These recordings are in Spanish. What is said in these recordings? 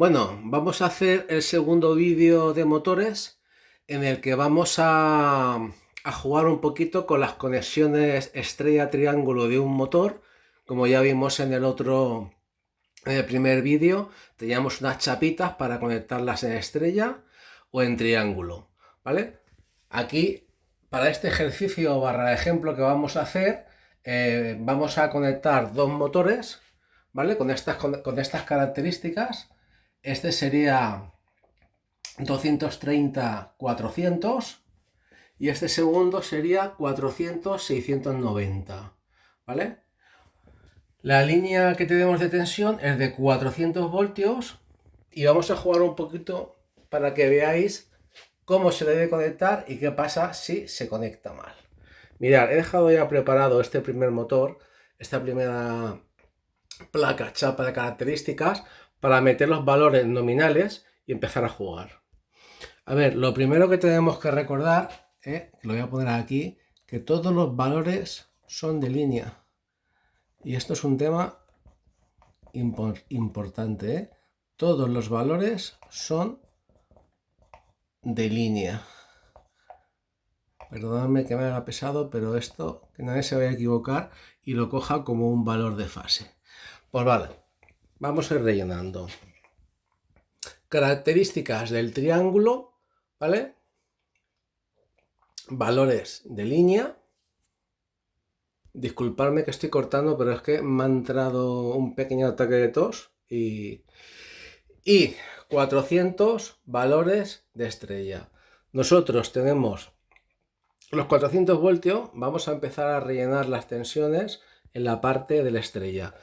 Bueno, vamos a hacer el segundo vídeo de motores en el que vamos a jugar un poquito con las conexiones estrella-triángulo de un motor. Como ya vimos en el primer vídeo, teníamos unas chapitas para conectarlas en estrella o en triángulo, ¿vale? Aquí, para este ejercicio barra ejemplo que vamos a hacer, vamos a conectar dos motores, ¿vale? Con estas características. Este sería 230-400 y este segundo sería 400-690, ¿vale? La línea que tenemos de tensión es de 400 voltios y vamos a jugar un poquito para que veáis cómo se debe conectar y qué pasa si se conecta mal. Mirad, he dejado ya preparado este primer motor, esta primera placa chapa de características para meter los valores nominales y empezar a jugar. A ver, lo primero que tenemos que recordar, lo voy a poner aquí, que todos los valores son de línea. Y esto es un tema importante, ¿eh? Todos los valores son de línea. Perdóname que me haga pesado, pero esto, que nadie se vaya a equivocar y lo coja como un valor de fase. Pues vale, vamos a ir rellenando. Características del triángulo, ¿vale? Valores de línea. Disculpadme que estoy cortando, pero es que me ha entrado un pequeño ataque de tos y 400 valores de estrella. Nosotros tenemos los 400 voltios, vamos a empezar a rellenar las tensiones en la parte de la estrella.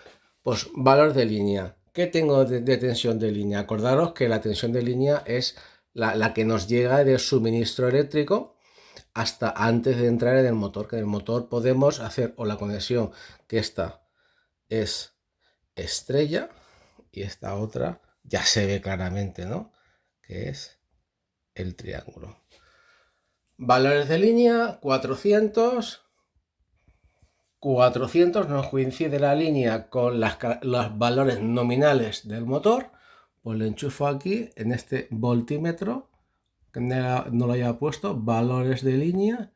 Pues valor de línea. ¿Qué tengo de tensión de línea? Acordaros que la tensión de línea es la que nos llega del suministro eléctrico hasta antes de entrar en el motor, que en el motor podemos hacer o la conexión, que esta es estrella y esta otra ya se ve claramente, ¿no? Que es el triángulo. Valores de línea, 400 nos coincide la línea con los valores nominales del motor, pues le enchufo aquí en este voltímetro, que no lo haya puesto, valores de línea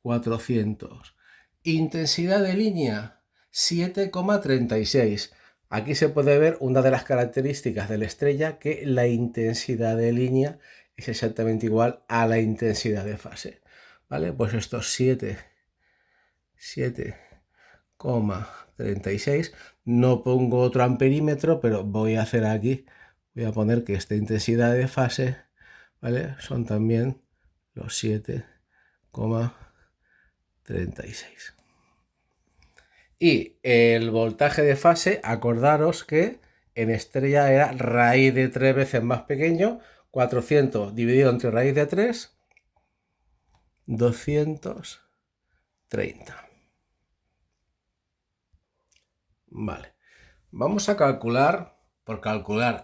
400. Intensidad de línea 7,36. Aquí se puede ver una de las características de la estrella, que la intensidad de línea es exactamente igual a la intensidad de fase. ¿Vale? Pues estos 7,36. No pongo otro amperímetro, pero voy a hacer aquí, voy a poner que esta intensidad de fase, ¿vale? Son también los 7,36. Y el voltaje de fase, acordaros que en estrella era raíz de 3 veces más pequeño, 400 dividido entre raíz de 3, 230. Vale, vamos a calcular, por calcular,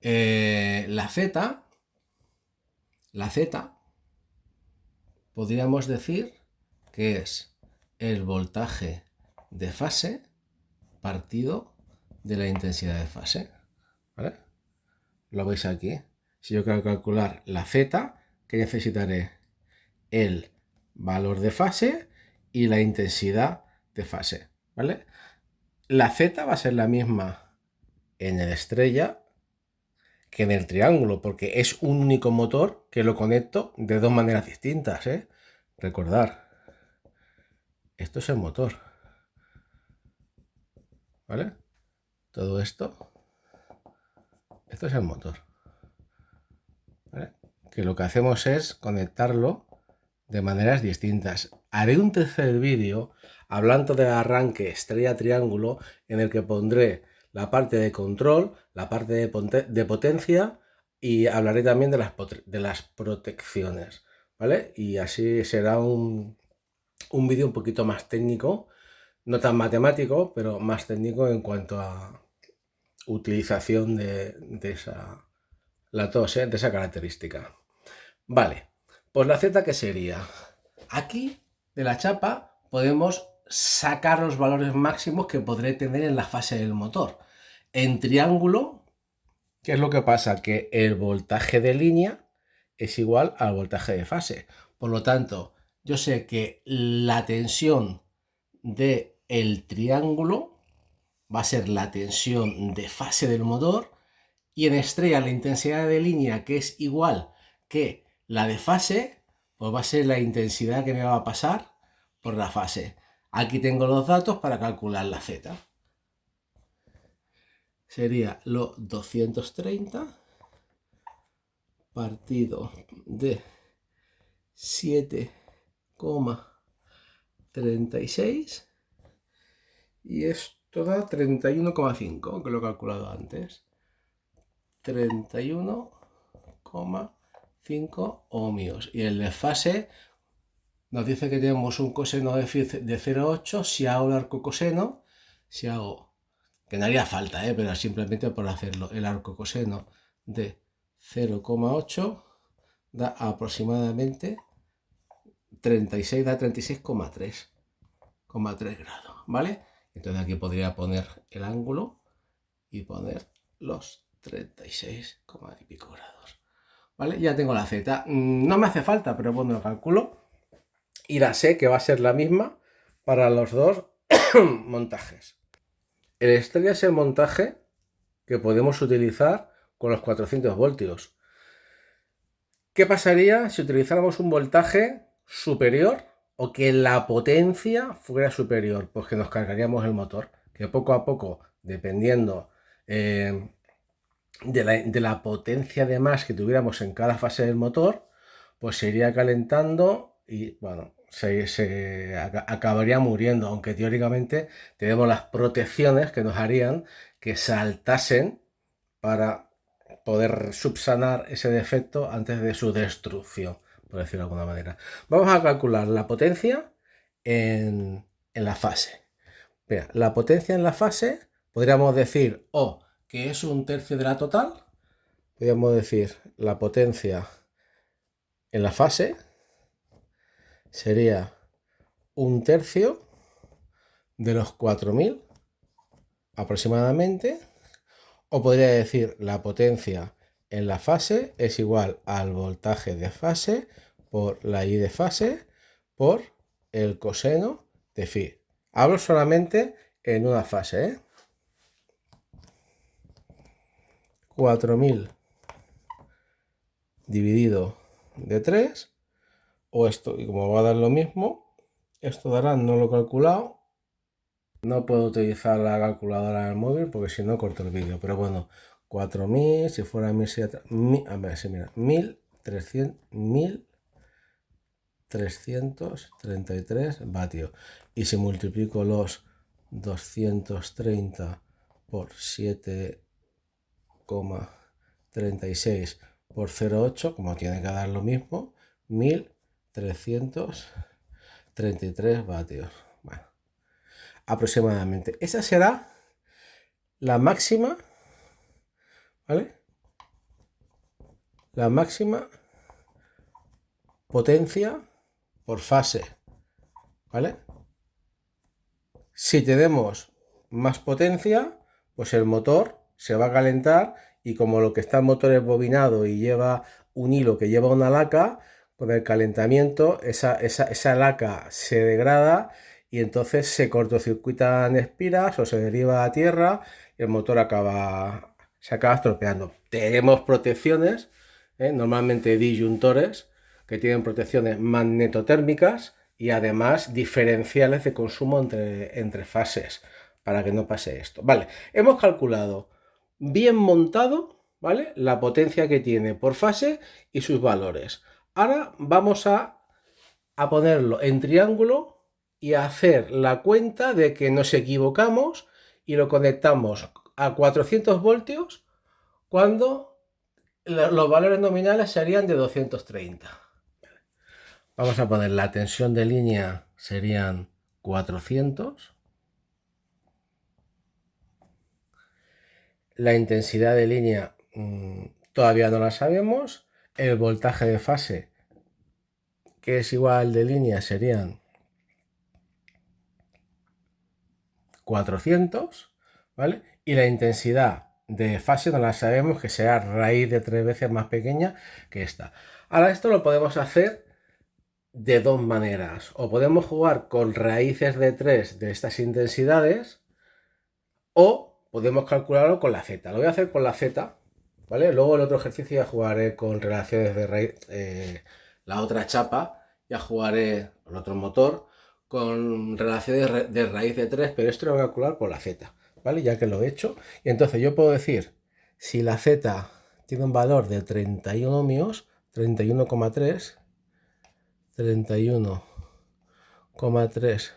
la Z, podríamos decir que es el voltaje de fase partido de la intensidad de fase, ¿vale? Lo veis aquí. Si yo quiero calcular la Z, que necesitaré el valor de fase y la intensidad de fase, ¿vale? La Z va a ser la misma en el estrella que en el triángulo, porque es un único motor que lo conecto de dos maneras distintas, ¿eh? Recordar, esto es el motor, ¿vale? Todo esto es el motor, ¿vale? Que lo que hacemos es conectarlo de maneras distintas. Haré un tercer vídeo hablando del arranque estrella-triángulo, en el que pondré la parte de control, la parte de potencia, y hablaré también de las protecciones, ¿vale? Y así será un vídeo un poquito más técnico, no tan matemático, pero más técnico en cuanto a utilización de la tos, de esa característica. Vale, pues la Z, ¿qué sería? Aquí, de la chapa, podemos sacar los valores máximos que podré tener en la fase del motor. En triángulo ¿Qué es lo que pasa? Que el voltaje de línea es igual al voltaje de fase. Por lo tanto, yo sé que la tensión del triángulo va a ser la tensión de fase del motor, y en estrella la intensidad de línea, que es igual que la de fase, pues va a ser la intensidad que me va a pasar por la fase. Aquí tengo los datos para calcular la Z. Sería lo 230 partido de 7,36 y esto da 31,5, que lo he calculado antes. 31,5 ohmios. Y el desfase nos dice que tenemos un coseno de 0,8. Si hago el arco coseno, si hago, que no haría falta, pero simplemente por hacerlo, el arco coseno de 0,8 da aproximadamente 36, da 36,3 grados, ¿vale? Entonces aquí podría poner el ángulo y poner los 36, y pico grados, ¿vale? Ya tengo la Z. No me hace falta, pero bueno, lo calculo y la sé que va a ser la misma para los dos montajes. El estrella es el montaje que podemos utilizar con los 400 voltios. ¿Qué pasaría si utilizáramos un voltaje superior o que la potencia fuera superior? Pues que nos cargaríamos el motor, que poco a poco, dependiendo de la potencia de más que tuviéramos en cada fase del motor, pues se iría calentando y bueno, se acabaría muriendo, aunque teóricamente tenemos las protecciones que nos harían que saltasen para poder subsanar ese defecto antes de su destrucción, por decirlo de alguna manera. Vamos a calcular la potencia en la fase. Mira, la potencia en la fase podríamos decir o que es 1/3 de la total. Podríamos decir la potencia en la fase sería 1/3 de los 4000 aproximadamente. O podría decir la potencia en la fase es igual al voltaje de fase por la I de fase por el coseno de phi. Hablo solamente en una fase, 4000 dividido de 3, o esto, y como va a dar lo mismo, esto dará, no lo he calculado, no puedo utilizar la calculadora del móvil porque si no corto el vídeo, pero bueno, 4000, si fuera 1000, a ver si mira, 1333 vatios. Y si multiplico los 230 por 7,36 por 0,8, como tiene que dar lo mismo, 1333 vatios. Bueno, aproximadamente. Esa será la máxima, ¿vale? La máxima potencia por fase, ¿vale? Si tenemos más potencia, pues el motor se va a calentar y como lo que está el motor es bobinado y lleva un hilo que lleva una laca, con el calentamiento esa laca se degrada y entonces se cortocircuitan espiras o se deriva a tierra y el motor se acaba estropeando. Tenemos protecciones, normalmente disyuntores, que tienen protecciones magnetotérmicas y además diferenciales de consumo entre fases para que no pase esto. Vale, hemos calculado bien montado, ¿vale?, la potencia que tiene por fase y sus valores. Ahora vamos a ponerlo en triángulo y a hacer la cuenta de que nos equivocamos y lo conectamos a 400 voltios cuando los valores nominales serían de 230. Vamos a poner la tensión de línea serían 400. La intensidad de línea todavía no la sabemos. El voltaje de fase, que es igual al de línea, serían 400, ¿vale? Y la intensidad de fase no la sabemos, que sea raíz de 3 veces más pequeña que esta. Ahora esto lo podemos hacer de dos maneras. O podemos jugar con raíces de 3 de estas intensidades, o podemos calcularlo con la z. Lo voy a hacer con la z, ¿vale? Luego el otro ejercicio ya jugaré con relaciones de raíz, la otra chapa, ya jugaré el otro motor con relaciones de raíz de 3, pero esto lo voy a calcular por la z, ¿vale? Ya que lo he hecho. Y entonces yo puedo decir, si la z tiene un valor de 31 ohmios, 31,3, 31,3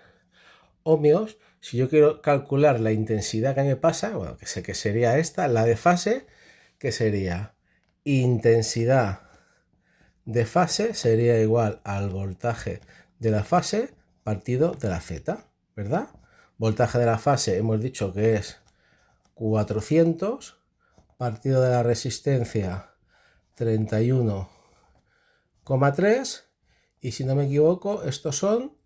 ohmios, si yo quiero calcular la intensidad que me pasa, bueno, que sé que sería esta, la de fase, que sería intensidad de fase sería igual al voltaje de la fase partido de la z, ¿verdad? Voltaje de la fase hemos dicho que es 400 partido de la resistencia 31,3, y si no me equivoco estos son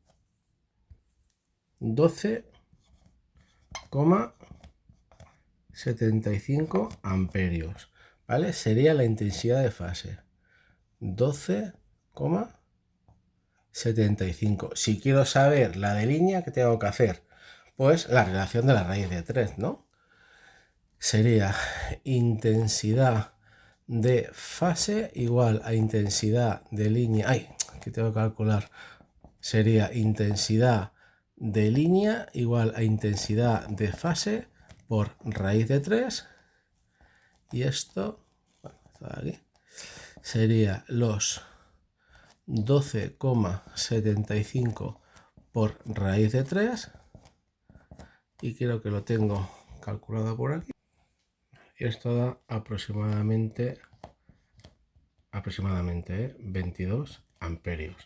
12,75 amperios, ¿vale? Sería la intensidad de fase 12,75. Si quiero saber la de línea, ¿qué tengo que hacer? Pues la relación de la raíz de 3, ¿no? Sería intensidad de fase igual a intensidad de línea. ¡Ay! Que tengo que calcular. Sería intensidad de línea igual a intensidad de fase por raíz de 3. Y esto, bueno, aquí, sería los 12,75 por raíz de 3. Y creo que lo tengo calculado por aquí. Y esto da aproximadamente 22 amperios.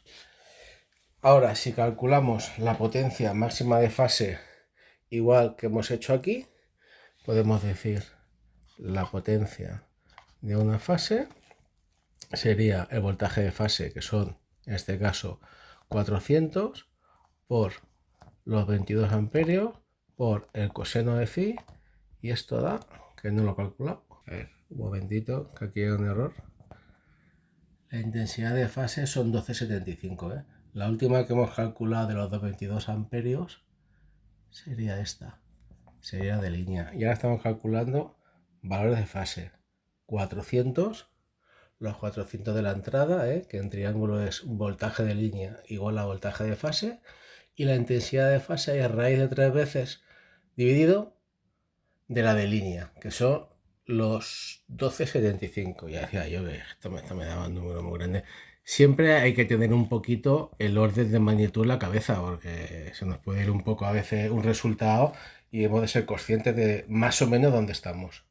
Ahora, si calculamos la potencia máxima de fase igual que hemos hecho aquí, podemos decir la potencia de una fase sería el voltaje de fase, que son en este caso 400 por los 22 amperios por el coseno de phi, y esto da, que no lo he calculado, a ver, un momentito, que aquí hay un error. La intensidad de fase son 12,75, ¿eh? La última que hemos calculado de los 22 amperios sería esta, sería de línea. Y ahora estamos calculando valores de fase. 400, los 400 de la entrada, que en triángulo es voltaje de línea igual a voltaje de fase, y la intensidad de fase es raíz de 3 veces dividido de la de línea, que son los 12,75. Ya decía yo que esto me daba un número muy grande. Siempre hay que tener un poquito el orden de magnitud en la cabeza, porque se nos puede ir un poco a veces un resultado y hemos de ser conscientes de más o menos dónde estamos.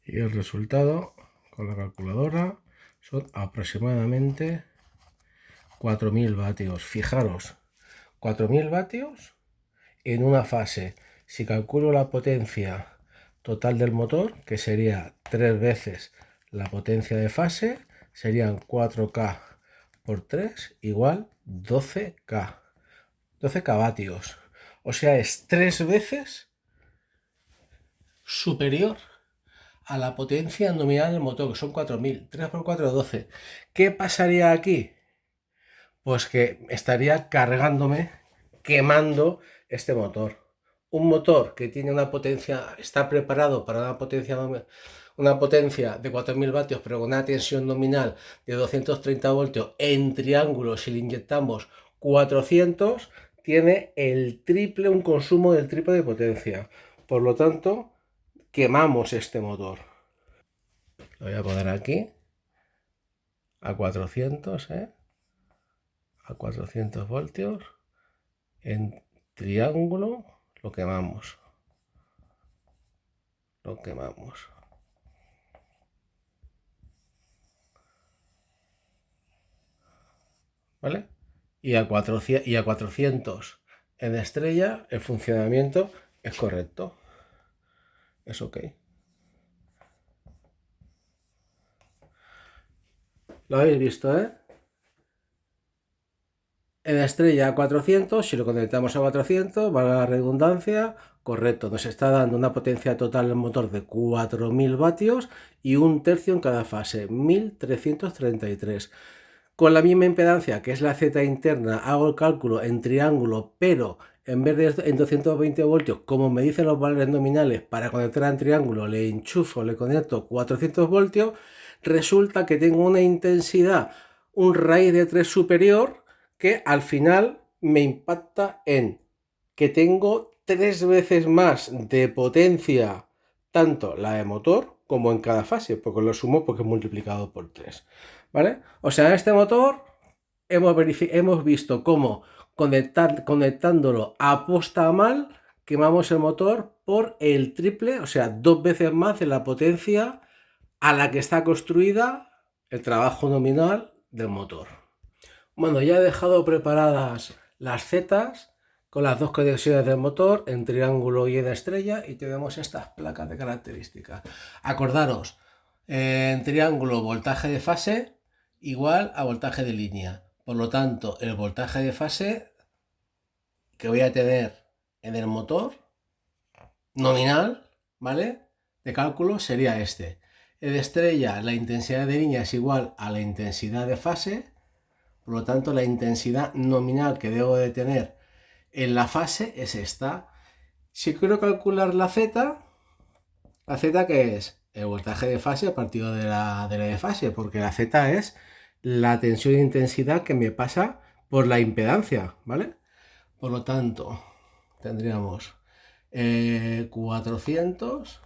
Y el resultado con la calculadora son aproximadamente 4.000 vatios. Fijaros, 4.000 vatios en una fase. Si calculo la potencia total del motor, que sería 3 veces la potencia de fase, serían 4K por 3 igual 12K. 12K vatios. O sea, es 3 veces superior a la potencia nominal del motor, que son 4.000. 3 por 4, 12. ¿Qué pasaría aquí? Pues que estaría cargándome, quemando este motor. Un motor que tiene una potencia, está preparado para una potencia de 4.000 vatios, pero con una tensión nominal de 230 voltios en triángulo, si le inyectamos 400, tiene el triple, un consumo del triple de potencia. Por lo tanto, quemamos este motor. Lo voy a poner aquí a 400, a 400 voltios en triángulo. Lo quemamos. ¿Vale? Y a 400 en estrella el funcionamiento es correcto. Es ok. Lo habéis visto, En estrella a 400, si lo conectamos a 400, valga la redundancia, Correcto, nos está dando una potencia total del motor de 4000 vatios y 1/3 en cada fase, 1333. Con la misma impedancia que es la Z interna, hago el cálculo en triángulo, pero en vez de en 220 voltios, como me dicen los valores nominales, para conectar en triángulo le enchufo, le conecto 400 voltios, resulta que tengo una intensidad, un raíz de 3 superior, que al final me impacta en que tengo 3 veces más de potencia, tanto la de motor como en cada fase, porque lo sumo porque es multiplicado por 3. ¿Vale? O sea, en este motor hemos visto cómo conectándolo a posta mal, quemamos el motor por el triple, o sea, 2 veces más de la potencia a la que está construida el trabajo nominal del motor. Bueno, ya he dejado preparadas las zetas con las dos conexiones del motor en triángulo y en estrella, y tenemos estas placas de características. Acordaros, en triángulo voltaje de fase igual a voltaje de línea. Por lo tanto, el voltaje de fase que voy a tener en el motor nominal, ¿vale?, de cálculo sería este. En estrella, la intensidad de línea es igual a la intensidad de fase. Por lo tanto, la intensidad nominal que debo de tener en la fase es esta. Si quiero calcular la Z ¿qué es? El voltaje de fase partido de la de fase, porque la Z es la tensión de intensidad que me pasa por la impedancia, ¿vale? Por lo tanto, tendríamos 400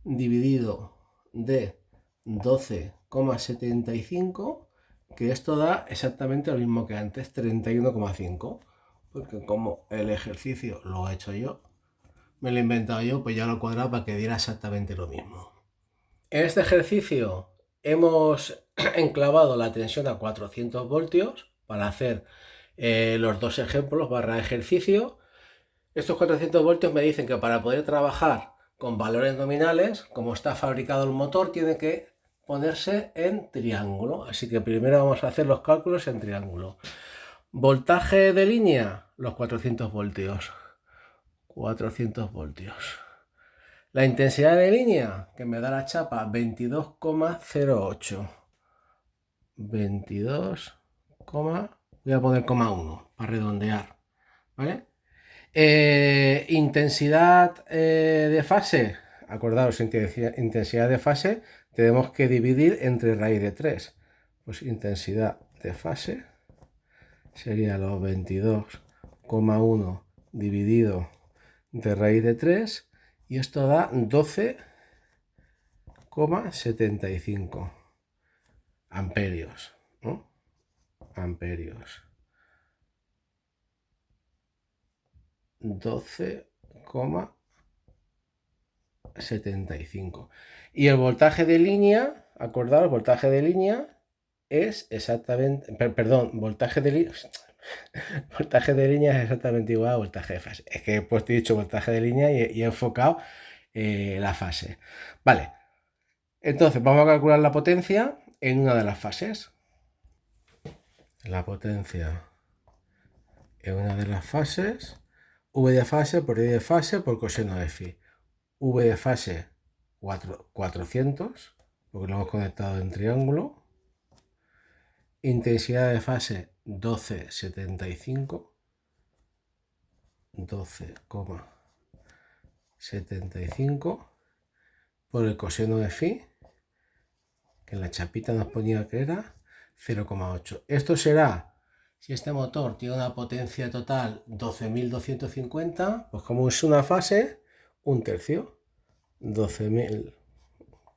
dividido de 12,75, que esto da exactamente lo mismo que antes, 31,5, porque como el ejercicio lo he hecho yo, me lo he inventado yo, pues ya lo he cuadrado para que diera exactamente lo mismo. En este ejercicio hemos enclavado la tensión a 400 voltios para hacer los dos ejemplos barra ejercicio. Estos 400 voltios me dicen que para poder trabajar con valores nominales, como está fabricado el motor, tiene que ponerse en triángulo. Así que primero vamos a hacer los cálculos en triángulo. Voltaje de línea, los 400 voltios. 400 voltios. La intensidad de línea, que me da la chapa, 22,08. 22, voy a poner 1 para redondear, ¿vale? Intensidad de fase, acordaos, intensidad de fase tenemos que dividir entre raíz de 3. Pues intensidad de fase sería los 22,1 dividido de raíz de 3, y esto da 12,75 amperios, ¿no? Amperios. 12,75. Y el voltaje de línea, acordaos, el voltaje de línea es exactamente, perdón, voltaje de línea es exactamente igual a voltaje de fase. Es que pues he dicho voltaje de línea y he enfocado la fase. Vale, entonces vamos a calcular la potencia en una de las fases. La potencia en una de las fases, V de fase por I de fase por coseno de phi. V de fase 400, porque lo hemos conectado en triángulo. Intensidad de fase 12,75. 12,75 por el coseno de phi, que en la chapita nos ponía que era 0,8. Esto será, si este motor tiene una potencia total 12.250, pues como es una fase, 1/3. 12.000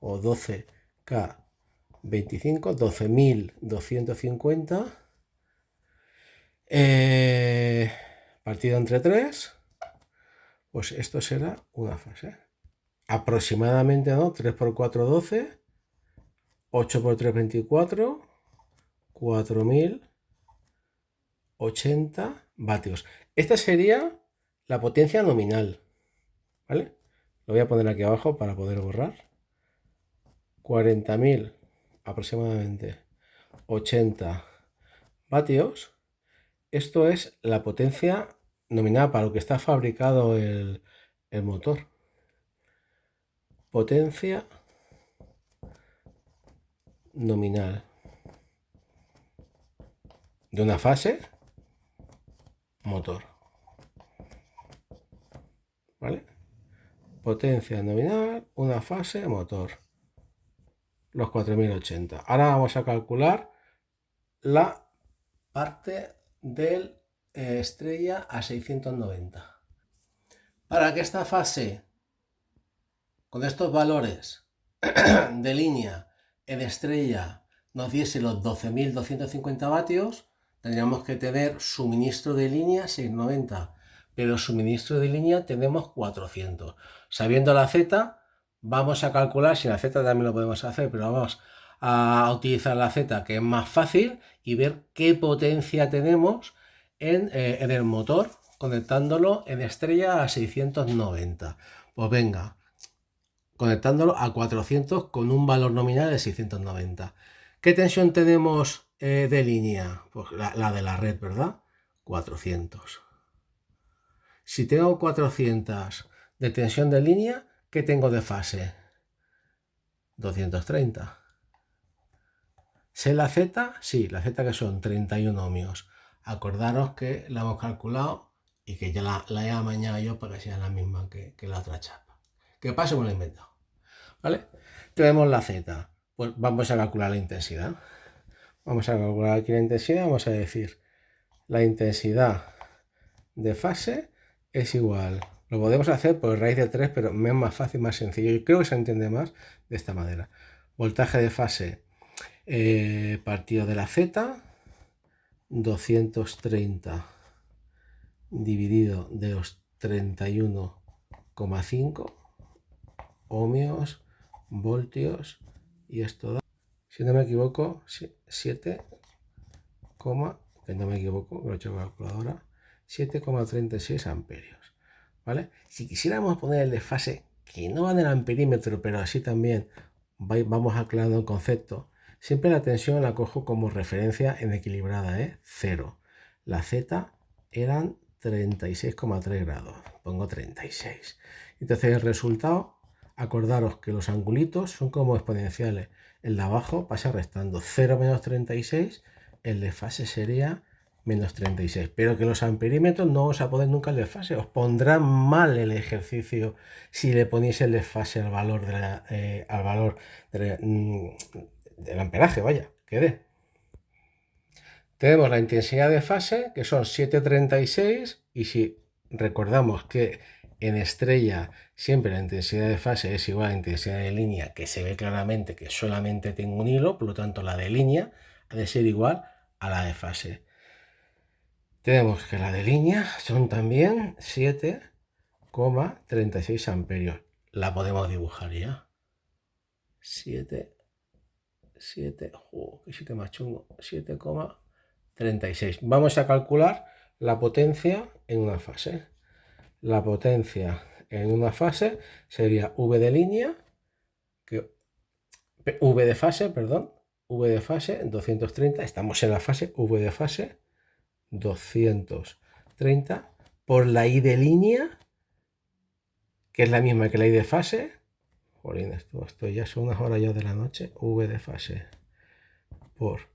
o 12K25, 12.250 partido entre 3, pues esto será una fase. Aproximadamente, ¿no? 3 por 4, 12, 8 por 3, 24, 4.080 vatios. Esta sería la potencia nominal, ¿vale? Lo voy a poner aquí abajo para poder borrar. 40.000 aproximadamente 80 vatios. Esto es la potencia nominal para lo que está fabricado el motor. Potencia nominal de una fase motor. ¿Vale? Potencia nominal, una fase motor. Los 4080. Ahora vamos a calcular la parte del estrella a 690. Para que esta fase, con estos valores de línea en estrella, nos diese los 12.250 vatios, tendríamos que tener suministro de línea 690, pero suministro de línea tenemos 400. Sabiendo la Z, vamos a calcular, si la Z también lo podemos hacer, pero vamos a utilizar la Z, que es más fácil, y ver qué potencia tenemos en el motor, conectándolo en estrella a 690. Pues venga, conectándolo a 400 con un valor nominal de 690. ¿Qué tensión tenemos de línea? Pues la de la red, ¿verdad? 400. Si tengo 400 de tensión de línea, ¿qué tengo de fase? 230. ¿Sé la Z? Sí, la Z, que son 31 ohmios. Acordaros que la hemos calculado y que ya la he amañado yo para que sea la misma que la otra chapa. ¿Qué pasa? Me lo he inventado. ¿Vale? Tenemos la Z. Pues vamos a calcular la intensidad. Vamos a calcular aquí la intensidad. Vamos a decir, la intensidad de fase es igual. Lo podemos hacer por raíz de 3, pero me es más fácil, más sencillo. Y creo que se entiende más de esta manera. Voltaje de fase partido de la Z, 230 dividido de los 31,5 ohmios, voltios, y esto da, si no me equivoco, 7, que no me equivoco, lo he hecho calculadora, 7,36 amperios. ¿Vale? Si quisiéramos poner el desfase, que no va en el amperímetro, pero así también vamos aclarando el concepto, siempre la tensión la cojo como referencia en equilibrada, 0. La Z eran 36,3 grados, pongo 36. Entonces el resultado, acordaros que los angulitos son como exponenciales. El de abajo pasa restando. 0 menos 36, el desfase sería menos 36. Pero que los amperímetros no os a poner nunca el desfase. Os pondrá mal el ejercicio si le ponéis el desfase al valor, del amperaje, vaya, que dé. Tenemos la intensidad de fase, que son 7,36, y si recordamos que en estrella siempre la intensidad de fase es igual a la intensidad de línea, que se ve claramente que solamente tengo un hilo, por lo tanto la de línea ha de ser igual a la de fase. Tenemos que la de línea son también 7,36 amperios. La podemos dibujar ya. 7, que 7 más chungo, 7,36. Vamos a calcular la potencia en una fase. La potencia en una fase sería V de línea, V de fase, perdón, V de fase 230, estamos en la fase, V de fase 230 por la I de línea, que es la misma que la I de fase. Jolín, esto ya son unas horas ya de la noche. V de fase por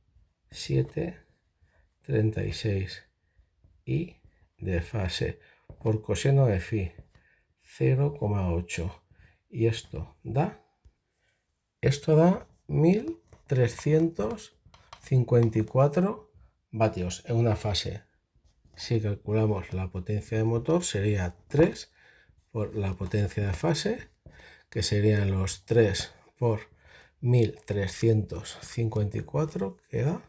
7,36 y de fase por coseno de phi 0,8, y esto da 1354 vatios en una fase. Si calculamos la potencia de motor, sería 3 por la potencia de fase, que serían los 3 por 1354, que da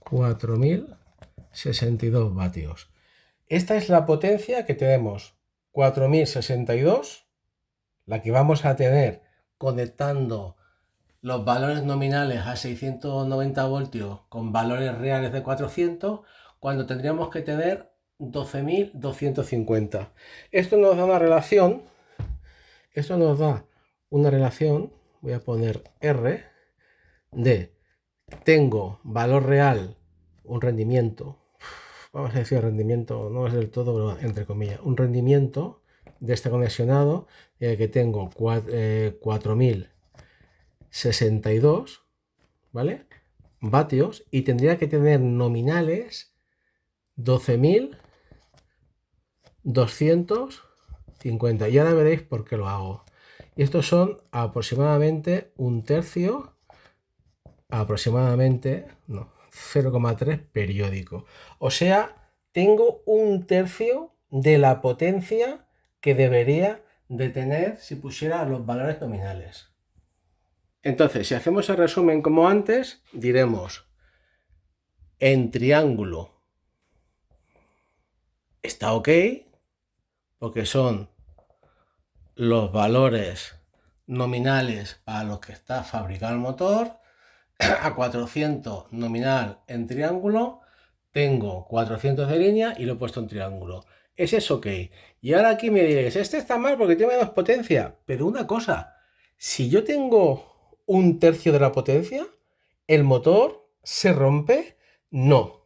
4062 vatios. Esta es la potencia que tenemos, 4062, la que vamos a tener conectando los valores nominales a 690 voltios con valores reales de 400, cuando tendríamos que tener 12.250. Esto nos da una relación, voy a poner R, de tengo valor real, un rendimiento, vamos a decir rendimiento, no es del todo, pero entre comillas, un rendimiento de este conexionado que tengo 4062, ¿vale? Vatios, y tendría que tener nominales 12.250. Y ahora veréis por qué lo hago. Y estos son aproximadamente un tercio, aproximadamente, no, 0,3 periódico. O sea, tengo un tercio de la potencia que debería de tener si pusiera los valores nominales. Entonces, si hacemos el resumen como antes, diremos, en triángulo está ok, porque son los valores nominales para los que está fabricado el motor. A 400 nominal en triángulo, tengo 400 de línea y lo he puesto en triángulo. Ese es ok. Y ahora aquí me diréis, este está mal porque tiene menos potencia. Pero una cosa, si yo tengo un tercio de la potencia, ¿el motor se rompe? No.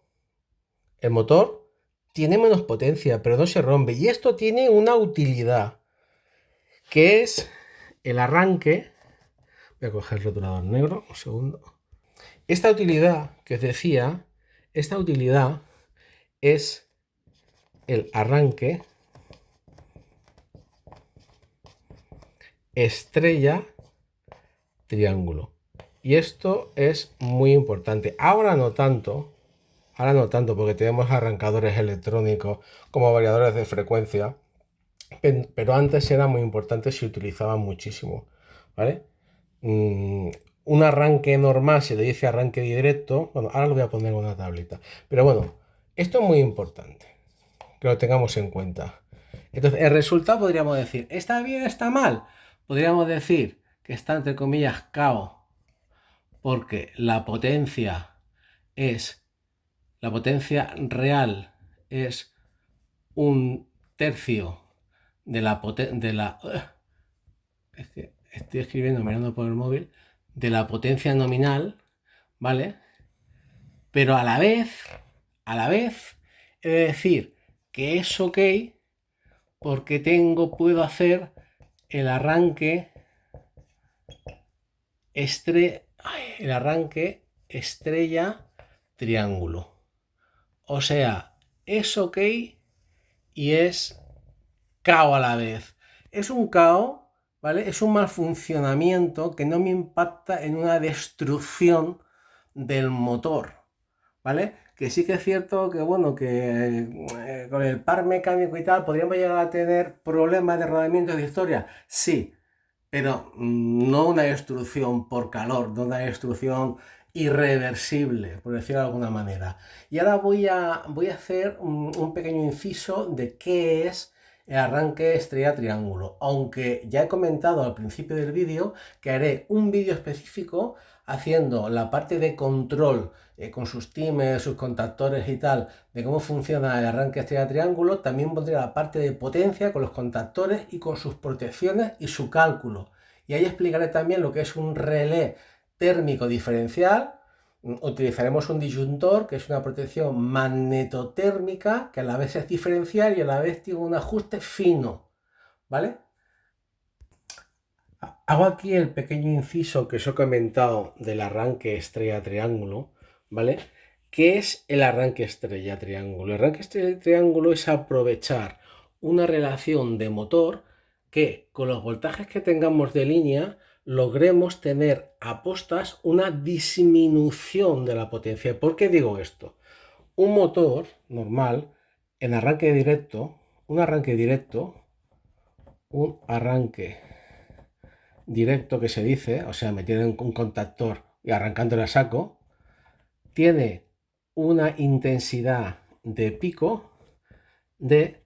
El motor tiene menos potencia, pero no se rompe. Y esto tiene una utilidad, que es el arranque. Voy a coger el rotulador negro, un segundo. Esta utilidad que os decía, esta utilidad es el arranque estrella triángulo. Y esto es muy importante. Ahora no tanto porque tenemos arrancadores electrónicos como variadores de frecuencia, pero antes era muy importante, se utilizaba muchísimo, ¿vale? Un arranque normal se le dice arranque directo. Bueno, ahora lo voy a poner en una tablita, pero bueno, esto es muy importante que lo tengamos en cuenta. Entonces, el resultado podríamos decir, ¿está bien, está mal? Podríamos decir que está entre comillas cao, porque la potencia real es un tercio de la estoy escribiendo mirando por el móvil, de la potencia nominal, ¿vale? Pero a la vez, he de decir que es ok porque puedo hacer el arranque estrella triángulo. O sea, es ok y es cao a la vez. Es un cao, ¿vale? Es un mal funcionamiento que no me impacta en una destrucción del motor, ¿vale? Que sí que es cierto que, bueno, que con el par mecánico y tal podríamos llegar a tener problemas de rodamiento de historia, sí, pero no una destrucción por calor, no una destrucción irreversible, por decirlo de alguna manera. Y ahora voy a hacer un pequeño inciso de qué es el arranque estrella triángulo, aunque ya he comentado al principio del vídeo que haré un vídeo específico haciendo la parte de control con sus timers, sus contactores y tal, de cómo funciona el arranque estrella triángulo. También pondré la parte de potencia con los contactores y con sus protecciones y su cálculo. Y ahí explicaré también lo que es un relé térmico diferencial. Utilizaremos un disyuntor, que es una protección magnetotérmica, que a la vez es diferencial y a la vez tiene un ajuste fino, ¿vale? Hago aquí el pequeño inciso que os he comentado del arranque estrella triángulo, ¿vale? ¿Qué es el arranque estrella triángulo? El arranque estrella triángulo es aprovechar una relación de motor que con los voltajes que tengamos de línea logremos tener a postas una disminución de la potencia. ¿Por qué digo esto? Un motor normal en arranque directo, un arranque directo que se dice, o sea, metiendo en un contactor y arrancándole a saco, tiene una intensidad de pico de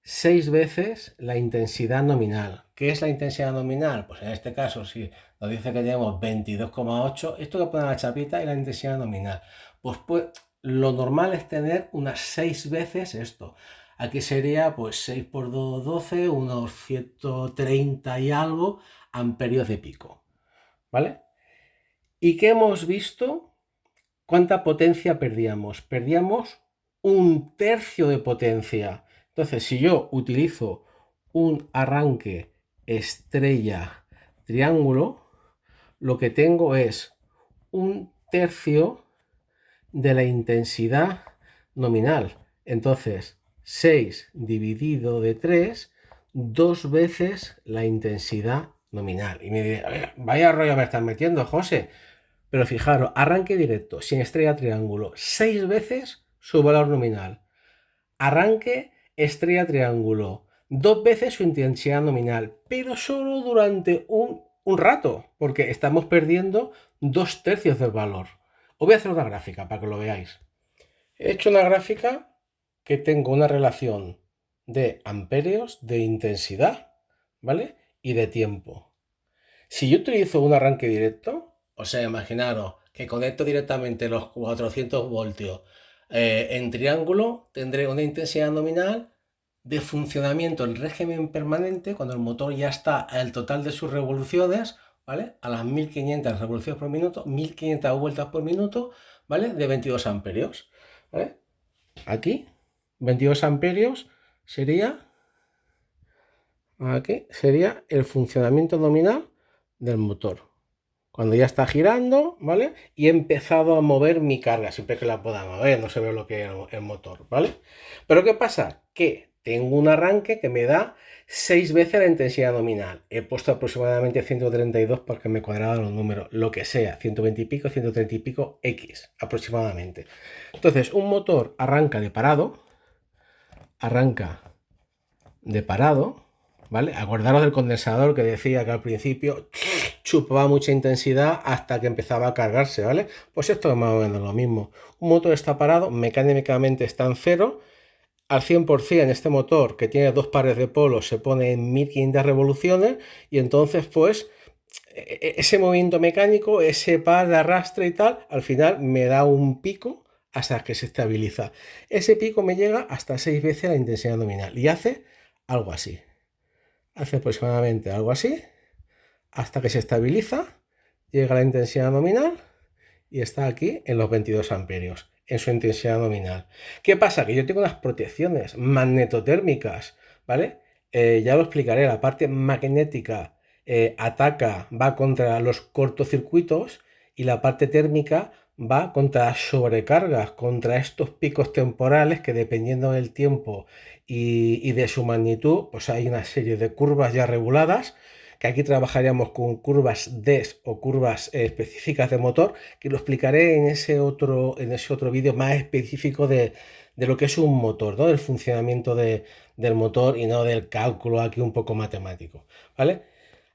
6 veces la intensidad nominal. ¿Qué es la intensidad nominal? Pues en este caso, si nos dice que tenemos 22,8, esto que pone la chapita y la intensidad nominal. Pues lo normal es tener unas 6 veces esto. Aquí sería pues 6 por 2, 12, unos 130 y algo amperios de pico, ¿vale? ¿Y qué hemos visto? ¿Cuánta potencia perdíamos? Perdíamos un tercio de potencia. Entonces, si yo utilizo un arranque estrella triángulo, lo que tengo es un tercio de la intensidad nominal. Entonces, 6 dividido de 3, 2 veces la intensidad nominal. Y me diré, vaya rollo me estás metiendo, José. Pero fijaros, arranque directo, sin estrella triángulo, 6 veces su valor nominal. Arranque estrella triángulo, 2 veces su intensidad nominal, pero solo durante un rato, porque estamos perdiendo 2 tercios del valor. Os voy a hacer una gráfica para que lo veáis. He hecho una gráfica que tengo una relación de amperios, de intensidad, ¿vale? Y de tiempo. Si yo utilizo un arranque directo, o sea, imaginaros que conecto directamente los 400 voltios en triángulo, tendré una intensidad nominal de funcionamiento en régimen permanente cuando el motor ya está al total de sus revoluciones, ¿vale? A las 1500 revoluciones por minuto, 1500 vueltas por minuto, ¿vale? De 22 amperios, ¿vale? Aquí, 22 amperios sería, aquí sería el funcionamiento nominal del motor. Cuando ya está girando, ¿vale? Y he empezado a mover mi carga, siempre que la pueda mover, no se ve lo que es el motor, ¿vale? Pero ¿qué pasa? Que tengo un arranque que me da 6 veces la intensidad nominal. He puesto aproximadamente 132 porque me cuadraban los números, lo que sea, 120 y pico, 130 y pico X aproximadamente. Entonces, un motor arranca de parado, ¿vale? Acordaros del condensador que decía que al principio chupaba mucha intensidad hasta que empezaba a cargarse, ¿vale? Pues esto es más o menos lo mismo. Un motor está parado, mecánicamente está en cero. Al 100% este motor, que tiene 2 pares de polos, se pone en 1500 revoluciones y entonces pues ese movimiento mecánico, ese par de arrastre y tal, al final me da un pico hasta que se estabiliza. Ese pico me llega hasta 6 veces la intensidad nominal y hace algo así. Hace aproximadamente algo así hasta que se estabiliza, llega a la intensidad nominal y está aquí en los 22 amperios, en su intensidad nominal. ¿Qué pasa? Que yo tengo unas protecciones magnetotérmicas, ¿vale? Ya lo explicaré, la parte magnética ataca, va contra los cortocircuitos y la parte térmica va contra las sobrecargas, contra estos picos temporales que dependiendo del tiempo y de su magnitud, pues hay una serie de curvas ya reguladas que aquí trabajaríamos con curvas DES o curvas específicas de motor, que lo explicaré en ese otro vídeo más específico de lo que es un motor, ¿no? Del funcionamiento del motor y no del cálculo aquí un poco matemático, ¿vale?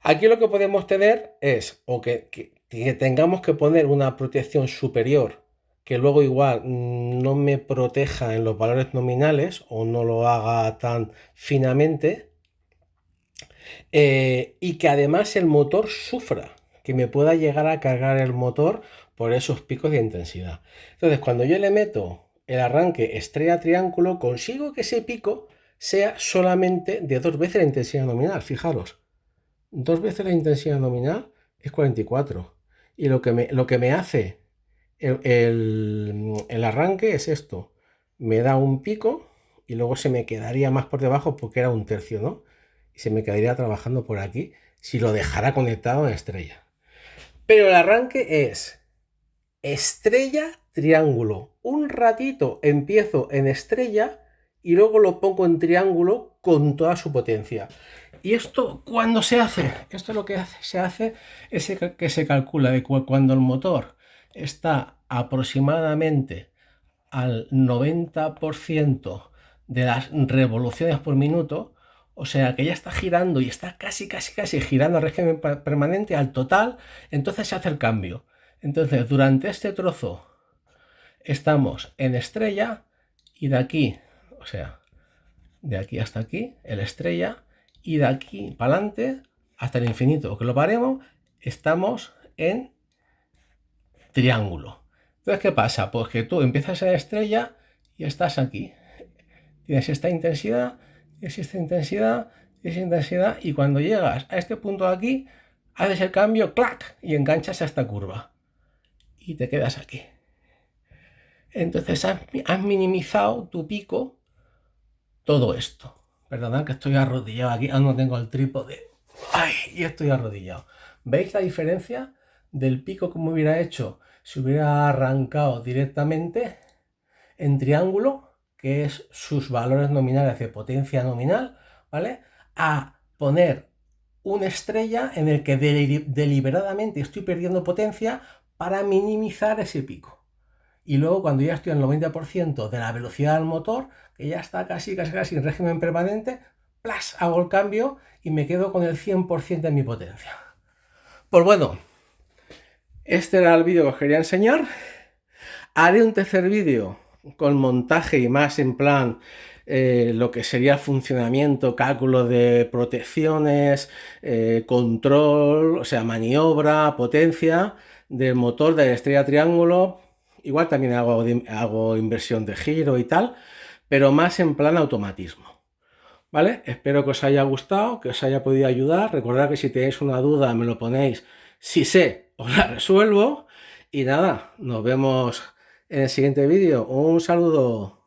Aquí lo que podemos tener es o que tengamos que poner una protección superior que luego igual no me proteja en los valores nominales o no lo haga tan finamente, y que además el motor sufra, que me pueda llegar a cargar el motor por esos picos de intensidad. Entonces, cuando yo le meto el arranque estrella triángulo, consigo que ese pico sea solamente de 2 veces la intensidad nominal. Fijaros, 2 veces la intensidad nominal es 44. Y lo que me hace el arranque es esto. Me da un pico y luego se me quedaría más por debajo porque era un tercio, ¿no? Y se me quedaría trabajando por aquí si lo dejara conectado en estrella. Pero el arranque es estrella, triángulo. Un ratito empiezo en estrella y luego lo pongo en triángulo con toda su potencia. ¿Y esto cuándo se hace? Esto lo que se hace es que se calcula de cuando el motor está aproximadamente al 90% de las revoluciones por minuto, o sea que ya está girando y está casi girando al régimen permanente al total, entonces se hace el cambio. Entonces durante este trozo estamos en estrella y de aquí, o sea, de aquí hasta aquí, el estrella, y de aquí para adelante hasta el infinito, o que lo paremos, estamos en triángulo. Entonces, ¿qué pasa? Pues que tú empiezas en estrella y estás aquí. Tienes esta intensidad, tienes esta intensidad, tienes esta intensidad, y cuando llegas a este punto de aquí, haces el cambio, ¡clac! Y enganchas a esta curva. Y te quedas aquí. Entonces has minimizado tu pico todo esto. Perdonad que estoy arrodillado aquí, aún no tengo el trípode. ¡Ay! Y estoy arrodillado. ¿Veis la diferencia del pico como hubiera hecho si hubiera arrancado directamente en triángulo, que es sus valores nominales de potencia nominal, ¿vale? A poner una estrella en el que deliberadamente estoy perdiendo potencia para minimizar ese pico. Y luego cuando ya estoy al 90% de la velocidad del motor, que ya está casi en régimen permanente, ¡plas! Hago el cambio y me quedo con el 100% de mi potencia. Pues bueno, este era el vídeo que os quería enseñar. Haré un tercer vídeo con montaje y más en plan lo que sería funcionamiento, cálculo de protecciones, control, o sea, maniobra, potencia del motor de la estrella triángulo. Igual también hago inversión de giro y tal, pero más en plan automatismo. ¿Vale? Espero que os haya gustado, que os haya podido ayudar. Recordad que si tenéis una duda me lo ponéis. Si sé, os la resuelvo. Y nada, nos vemos en el siguiente vídeo. Un saludo.